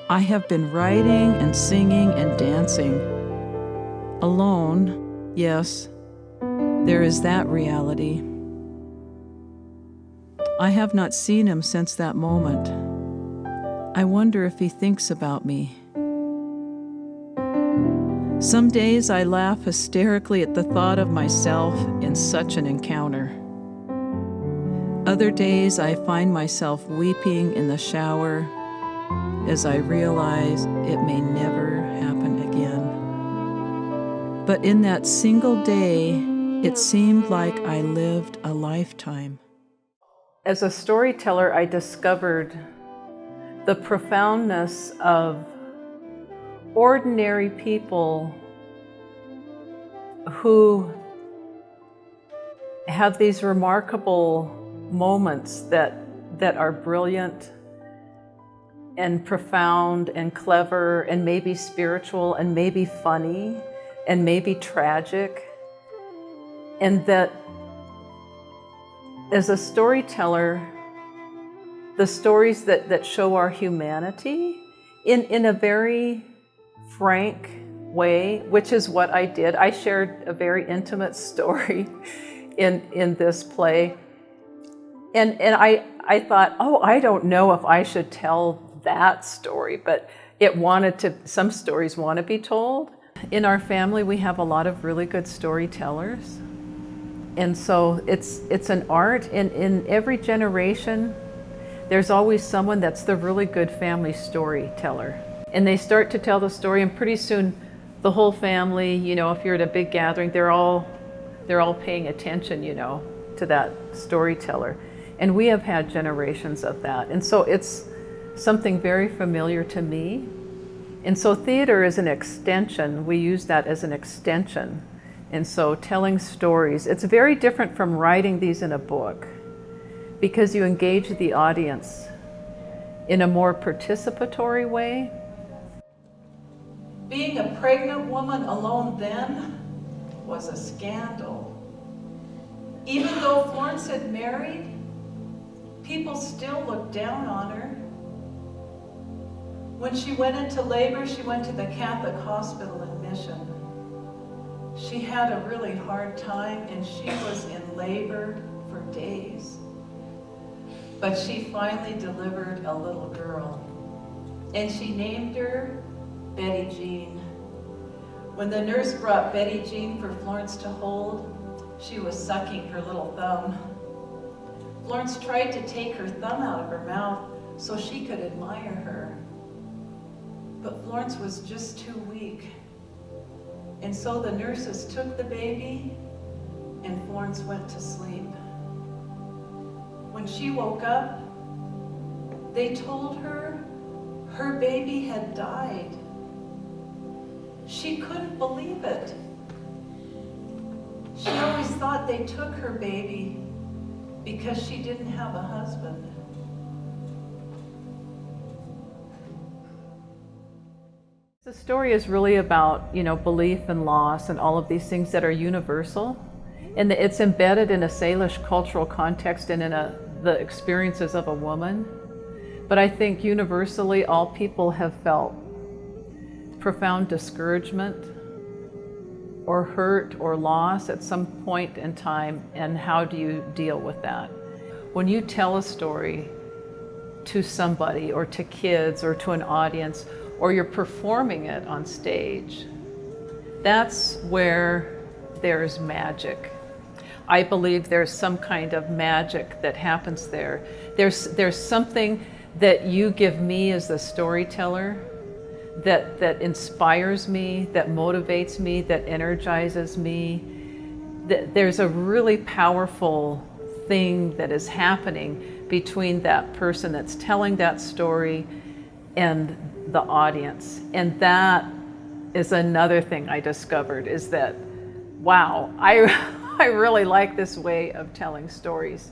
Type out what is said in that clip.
I have been writing and singing and dancing. Alone, yes, there is that reality. I have not seen him since that moment. I wonder if he thinks about me. Some days I laugh hysterically at the thought of myself in such an encounter. Other days I find myself weeping in the shower as I realize it may never happen again. But in that single day, it seemed like I lived a lifetime. As a storyteller, I discovered the profoundness of ordinary people who have these remarkable moments that are brilliant and profound and clever and maybe spiritual and maybe funny and maybe tragic. And that as a storyteller, the stories that show our humanity in a very frank way, which is what I did. I shared a very intimate story in this play. And I thought, oh, I don't know if I should tell that story, but some stories want to be told. In our family, we have a lot of really good storytellers. And so it's an art, and in every generation, there's always someone that's the really good family storyteller. And they start to tell the story, and pretty soon the whole family, if you're at a big gathering, they're all paying attention, to that storyteller. And we have had generations of that. And so it's something very familiar to me. And so theater is an extension. We use that as an extension. And so telling stories, it's very different from writing these in a book, because you engage the audience in a more participatory way. Being a pregnant woman alone then was a scandal. Even though Florence had married, people still looked down on her. When she went into labor, she went to the Catholic hospital in Mission. She had a really hard time, and she was in labor for days. But she finally delivered a little girl, and she named her Betty Jean. When the nurse brought Betty Jean for Florence to hold, she was sucking her little thumb. Florence tried to take her thumb out of her mouth so she could admire her. But Florence was just too weak. And so the nurses took the baby, and Florence went to sleep. When she woke up, they told her her baby had died. She couldn't believe it. She always thought they took her baby because she didn't have a husband. The story is really about, belief and loss and all of these things that are universal. And it's embedded in a Salish cultural context and in the experiences of a woman. But I think universally all people have felt profound discouragement or hurt or loss at some point in time, and how do you deal with that? When you tell a story to somebody or to kids or to an audience, or you're performing it on stage, that's where there's magic. I believe there's some kind of magic that happens there. There's something that you give me as the storyteller that inspires me, that motivates me, that energizes me. There's a really powerful thing that is happening between that person that's telling that story and the audience. And that is another thing I discovered, is that, wow, I really like this way of telling stories.